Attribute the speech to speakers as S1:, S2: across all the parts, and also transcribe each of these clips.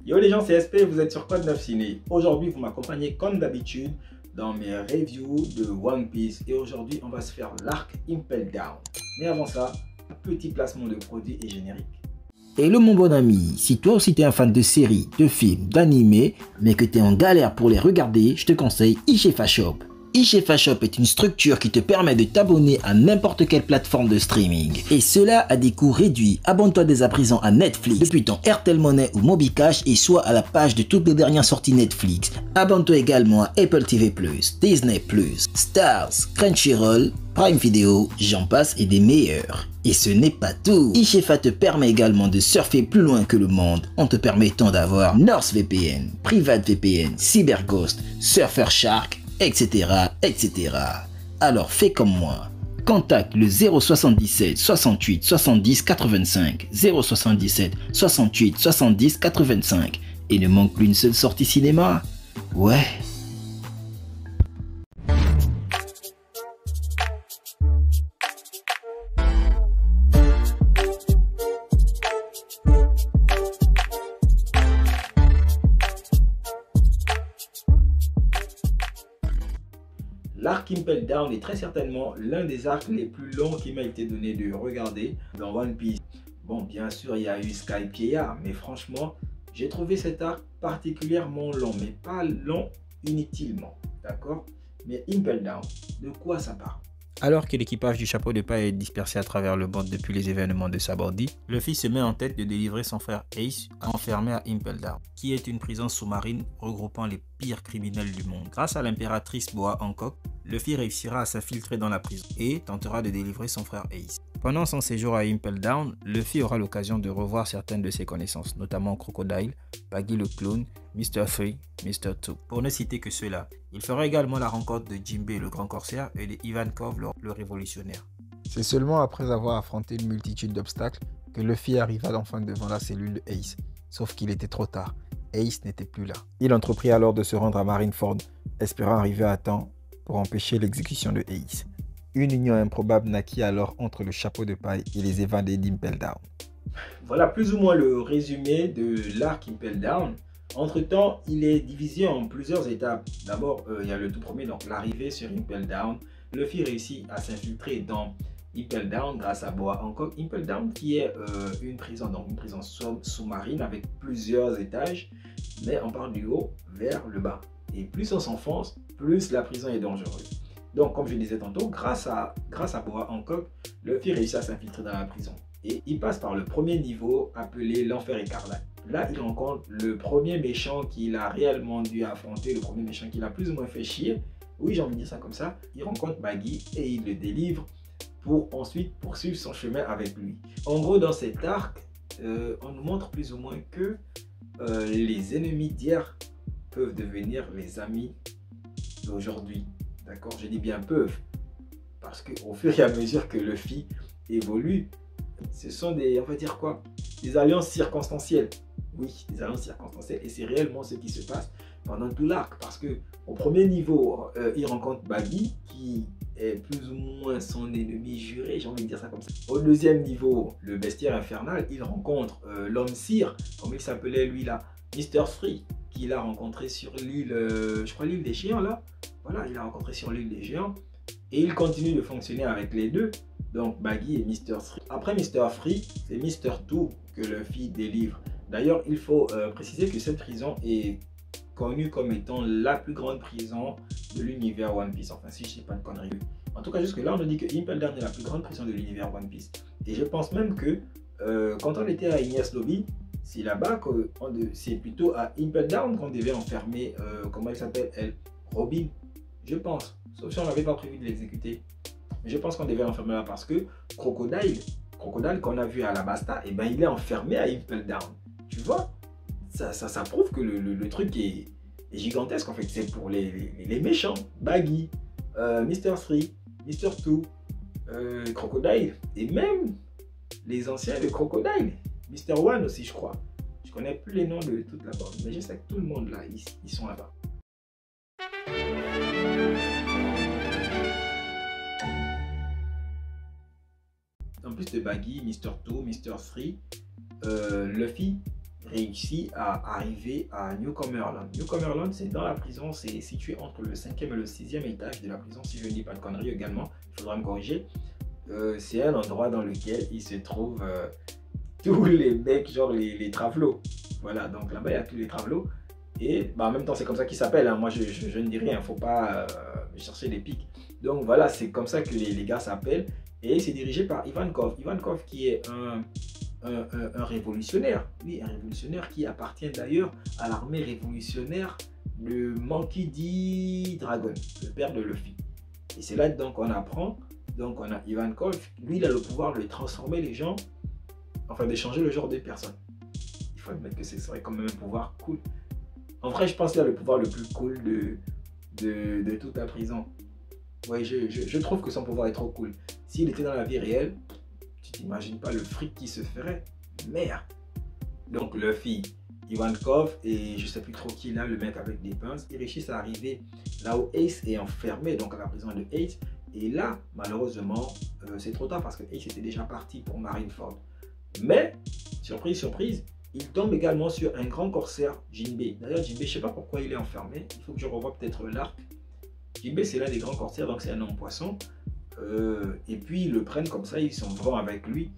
S1: Yo les gens, c'est SP, vous êtes sur Code 9 Ciné. Aujourd'hui, vous m'accompagnez comme d'habitude dans mes reviews de One Piece. Et aujourd'hui, on va se faire l'arc Impel Down. Mais avant ça, un petit placement de produit et générique.
S2: Hello mon bon ami, si toi aussi t'es un fan de séries, de films, d'animés, mais que t'es en galère pour les regarder, je te conseille Ishefa Shop. Ishefa Shop est une structure qui te permet de t'abonner à n'importe quelle plateforme de streaming. Et cela à des coûts réduits. Abonne-toi dès à présent à Netflix depuis ton Airtel Money ou MobiCash et sois à la page de toutes les dernières sorties Netflix. Abonne-toi également à Apple TV+, Disney+, Stars, Crunchyroll, Prime Video, j'en passe et des meilleurs. Et ce n'est pas tout. Ishefa te permet également de surfer plus loin que le monde en te permettant d'avoir NordVPN, PrivateVPN, CyberGhost, Surfershark, etc. etc. Alors fais comme moi. Contacte le 077 68 70 85 077 68 70 85 et ne manque plus une seule sortie cinéma. Ouais.
S1: L'arc Impel Down est très certainement l'un des arcs les plus longs qui m'a été donné de regarder dans One Piece. Bon, bien sûr, il y a eu Skypiea, mais franchement, j'ai trouvé cet arc particulièrement long, mais pas long inutilement, d'accord? Mais Impel Down, de quoi ça parle?
S2: Alors que l'équipage du chapeau de paille est dispersé à travers le monde depuis les événements de Sabaody, Luffy se met en tête de délivrer son frère Ace enfermé à Impel Down, qui est une prison sous-marine regroupant les pires criminels du monde. Grâce à l'impératrice Boa Hancock, Luffy réussira à s'infiltrer dans la prison et tentera de délivrer son frère Ace. Pendant son séjour à Impel Down, Luffy aura l'occasion de revoir certaines de ses connaissances, notamment Crocodile, Baggy le Clown, Mr. Free, Mr. Two. Pour ne citer que ceux-là, il fera également la rencontre de Jinbei le grand corsaire et de Ivankov le révolutionnaire.
S3: C'est seulement après avoir affronté une multitude d'obstacles que Luffy arriva enfin devant la cellule de Ace. Sauf qu'il était trop tard, Ace n'était plus là. Il entreprit alors de se rendre à Marineford, espérant arriver à temps pour empêcher l'exécution de Ace. Une union improbable naquit alors entre le chapeau de paille et les évadés d'Impel Down.
S1: Voilà plus ou moins le résumé de l'arc Impel Down. Entre temps, il est divisé en plusieurs étapes. D'abord, il y a le tout premier, donc l'arrivée sur Impel Down. Luffy réussit à s'infiltrer dans Impel Down grâce à Boa Hancock. Impel Down qui est une prison, donc une prison sous-marine avec plusieurs étages, mais on part du haut vers le bas. Et plus on s'enfonce, plus la prison est dangereuse. Donc, comme je disais tantôt, grâce à Boa Hancock, Luffy réussit à s'infiltrer dans la prison. Et il passe par le premier niveau appelé l'Enfer Écarlate. Là, il rencontre le premier méchant qu'il a réellement dû affronter, le premier méchant qu'il a plus ou moins fait chier. Oui, j'ai envie de dire ça comme ça. Il rencontre Baggy et il le délivre pour ensuite poursuivre son chemin avec lui. En gros, dans cet arc, on nous montre plus ou moins que les ennemis d'hier peuvent devenir les amis d'aujourd'hui. D'accord? Je dis bien peuvent. Parce qu'au fur et à mesure que Luffy évolue, ce sont des, on va dire quoi? Des alliances circonstancielles. Oui, des alliances circonstancielles. Et c'est réellement ce qui se passe pendant tout l'arc. Parce que au premier niveau, il rencontre Baggy, qui est plus ou moins son ennemi juré, j'ai envie de dire ça comme ça. Au deuxième niveau, le bestiaire infernal, il rencontre l'homme cire, comme il s'appelait lui là, Mr. Free, qu'il a rencontré sur l'île, je crois l'île des géants là. Voilà, il a rencontré sur l'île des géants. Et il continue de fonctionner avec les deux, donc Baggy et Mr. Free. Après Mr. Free, c'est Mr. Two que Luffy délivre. D'ailleurs, il faut préciser que cette prison est connue comme étant la plus grande prison de l'univers One Piece. Enfin, si je ne dis pas de conneries. En tout cas, jusque-là, on nous dit que Impel Down est la plus grande prison de l'univers One Piece. Et je pense même que quand on était à Enies Lobby, c'est là-bas que c'est plutôt à Impel Down qu'on devait enfermer, comment elle s'appelle, elle, Robin, je pense. Sauf si on n'avait pas prévu de l'exécuter. Mais je pense qu'on devait l'enfermer là parce que Crocodile qu'on a vu à Alabasta, et ben il est enfermé à Impel Down. Tu vois, ça prouve que le truc est gigantesque en fait. C'est pour les méchants. Baggy, Mr. Free, Mr. Two, Crocodile, et même les anciens de Crocodile. Mr. One aussi, je crois. Je connais plus les noms de toute la bande, mais je sais que tout le monde là, ils sont là-bas. En plus de Baggy, Mr. Two, Mr. Free, Luffy réussit à arriver à New Cumberland. New Cumberland, c'est dans la prison, c'est situé entre le 5e et le 6e étage de la prison, si je ne dis pas de conneries également, il faudra me corriger. C'est un endroit dans lequel il se trouve tous les mecs, genre les travelots. Voilà, donc là-bas, il y a tous les travelots. Et bah, en même temps, c'est comme ça qu'il s'appelle. Hein. Moi, je ne dis rien, il ne faut pas chercher des pics. Donc voilà, c'est comme ça que les gars s'appellent. Et c'est dirigé par Ivankov. Ivankov qui est un révolutionnaire. Oui, un révolutionnaire qui appartient d'ailleurs à l'armée révolutionnaire de Monkey D. Dragon, le père de Luffy. Et c'est là-dedans qu'on apprend. Donc on a Ivankov, lui il a le pouvoir de transformer les gens, enfin de changer le genre des personnes. Il faut admettre que ce serait quand même un pouvoir cool. En vrai, je pense qu'il a le pouvoir le plus cool de toute la prison. Ouais, je trouve que son pouvoir est trop cool. S'il était dans la vie réelle, tu t'imagines pas le fric qui se ferait. Merde. Donc Luffy, Ivankov et je sais plus trop qui là, le mec avec des pinces, ils réussissent à arriver là où Ace est enfermé, donc à la prison de Ace. Et là, malheureusement, c'est trop tard parce que Ace était déjà parti pour Marineford. Mais, surprise, surprise, il tombe également sur un grand corsaire, Jinbei. D'ailleurs, Jinbei, je ne sais pas pourquoi il est enfermé. Il faut que je revoie peut-être l'arc. Jinbei, c'est l'un des grands corsaires, donc c'est un homme poisson. Et puis, ils le prennent comme ça, ils sont vraiment avec lui.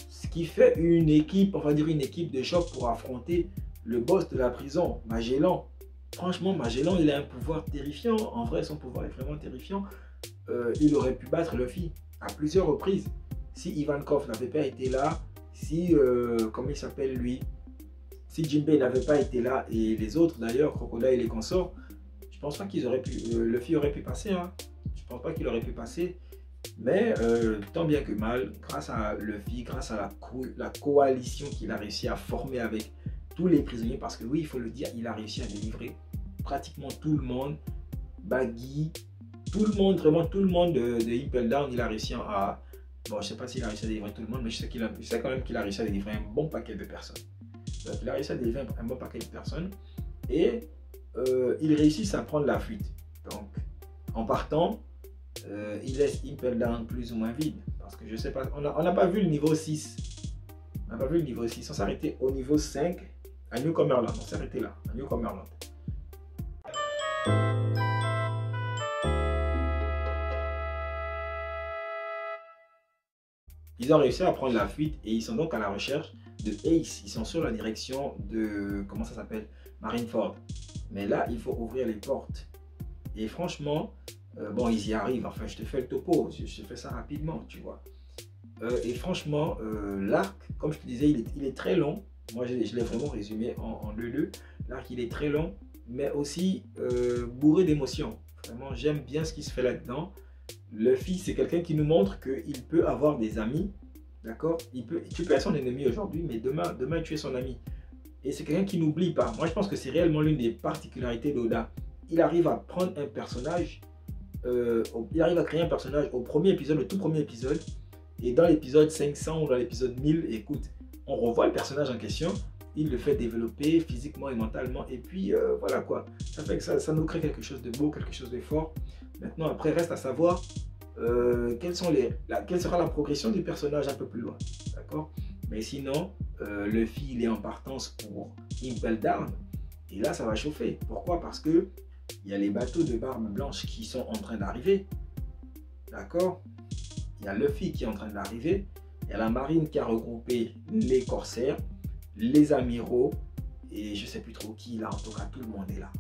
S1: Ce qui fait une équipe, on va dire une équipe de choc pour affronter le boss de la prison, Magellan. Franchement, Magellan, il a un pouvoir terrifiant. En vrai, son pouvoir est vraiment terrifiant. Il aurait pu battre Luffy à plusieurs reprises. Si Ivankov n'avait pas été là, si, comment il s'appelle lui, si Jinbei n'avait pas été là, et les autres d'ailleurs, Crocodile et les consorts, je pense pas qu'ils auraient pu, Luffy aurait pu passer, hein. Je pense pas qu'il aurait pu passer, mais tant bien que mal, grâce à Luffy, grâce à la coalition qu'il a réussi à former avec tous les prisonniers, parce que oui, il faut le dire, il a réussi à délivrer pratiquement tout le monde, Baggy, tout le monde, vraiment tout le monde de Impel Down, il a réussi à... Bon, je sais pas s'il a réussi à délivrer tout le monde, mais je sais quand même qu'il a réussi à délivrer un bon paquet de personnes. Donc, il a réussi à délivrer un bon paquet de personnes. Et il réussit à prendre la fuite. Donc, en partant, il laisse Impel Down plus ou moins vide. Parce que je sais pas, on n'a pas vu le niveau 6. On n'a pas vu le niveau 6. On s'est arrêté au niveau 5 à New Cumberland. On s'est arrêté là, à New Cumberland. Ils ont réussi à prendre la fuite et ils sont donc à la recherche de Ace. Ils sont sur la direction de, comment ça s'appelle, Marineford. Mais là, il faut ouvrir les portes. Et franchement, bon, ils y arrivent. Enfin, je te fais le topo, je te fais ça rapidement, tu vois. Et franchement, l'arc, comme je te disais, il est très long. Moi, je l'ai vraiment résumé en deux. L'arc, il est très long, mais aussi bourré d'émotions. Vraiment, j'aime bien ce qui se fait là-dedans. Luffy, c'est quelqu'un qui nous montre qu'il peut avoir des amis, d'accord? Tu peux être son ennemi aujourd'hui, mais demain tu es son ami. Et c'est quelqu'un qui n'oublie pas. Moi, je pense que c'est réellement l'une des particularités d'Oda. Il arrive à prendre un personnage, il arrive à créer un personnage au premier épisode, le tout premier épisode, et dans l'épisode 500 ou dans l'épisode 1000, écoute, on revoit le personnage en question, il le fait développer physiquement et mentalement, et puis voilà quoi. Ça fait que ça nous crée quelque chose de beau, quelque chose de fort. Maintenant, après, reste à savoir quelle sera la progression du personnage un peu plus loin. D'accord? Mais sinon, Luffy, il est en partance pour Impel Down. Et là, ça va chauffer. Pourquoi? Parce que il y a les bateaux de Barbe Blanche qui sont en train d'arriver. D'accord? Il y a Luffy qui est en train d'arriver. Il y a la marine qui a regroupé les corsaires, les amiraux, et je ne sais plus trop qui là. En tout cas, tout le monde est là.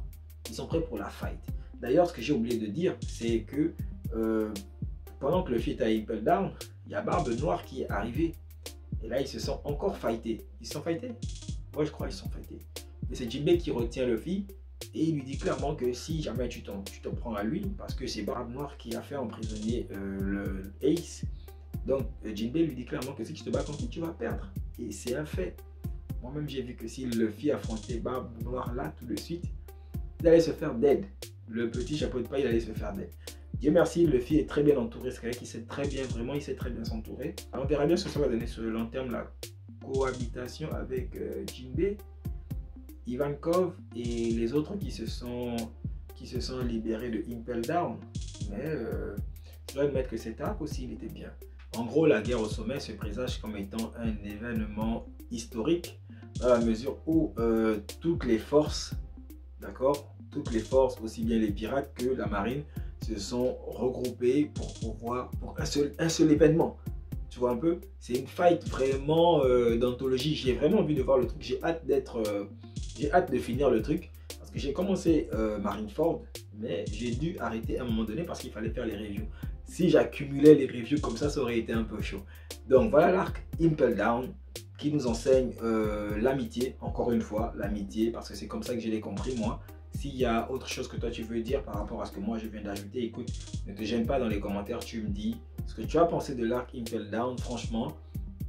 S1: Ils sont prêts pour la fight. D'ailleurs, ce que j'ai oublié de dire, c'est que pendant que Luffy est à Impel Down, il y a Barbe Noire qui est arrivée. Et là, ils se sont encore fightés. Ils se sont fightés? Ouais, je crois qu'ils se sont fightés. Mais c'est Jinbei qui retient Luffy. Et il lui dit clairement que si jamais tu te prends à lui, parce que c'est Barbe Noire qui a fait emprisonner le Ace. Donc, Jinbei lui dit clairement que si tu te bats contre lui, tu vas perdre. Et c'est un fait. Moi-même, j'ai vu que si Luffy affrontait Barbe Noire là, tout de suite, il allait se faire dead. Le petit chapeau de paille, il allait se faire dead. Dieu merci, Luffy est très bien entouré. C'est quelqu'un qui sait très bien, vraiment, il sait très bien s'entourer. On verra bien ce que ça va donner sur le long terme, la cohabitation avec Jinbei, Ivankov et les autres qui se sont libérés de Impel Down. Mais je dois admettre que cet arc aussi, il était bien. En gros, la guerre au sommet se présage comme étant un événement historique dans la mesure où toutes les forces, d'accord, toutes les forces, aussi bien les pirates que la marine, se sont regroupées pour un seul événement. Tu vois un peu, c'est une fight vraiment d'anthologie. J'ai vraiment envie de voir le truc. J'ai hâte de finir le truc parce que j'ai commencé Marineford, mais j'ai dû arrêter à un moment donné parce qu'il fallait faire les reviews. Si j'accumulais les reviews comme ça aurait été un peu chaud. Donc voilà l'arc Impel Down qui nous enseigne l'amitié, encore une fois, l'amitié, parce que c'est comme ça que je l'ai compris moi. S'il y a autre chose que toi tu veux dire par rapport à ce que moi je viens d'ajouter, écoute, ne te gêne pas dans les commentaires, tu me dis ce que tu as pensé de l'arc Impel Down. Franchement,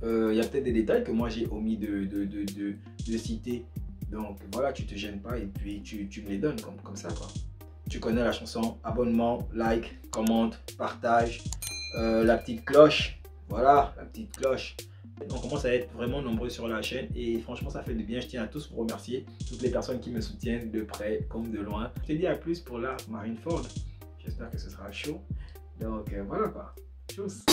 S1: il y a peut-être des détails que moi j'ai omis de citer. Donc voilà, tu te gênes pas et puis tu me les donnes comme ça quoi. Tu connais la chanson, abonnement, like, commente, partage, la petite cloche, voilà, la petite cloche. On commence à être vraiment nombreux sur la chaîne et franchement ça fait du bien. Je tiens à tous vous remercier, toutes les personnes qui me soutiennent de près comme de loin. Je te dis à plus pour l'arc Marineford. J'espère que ce sera chaud. Donc voilà quoi. Tchuss.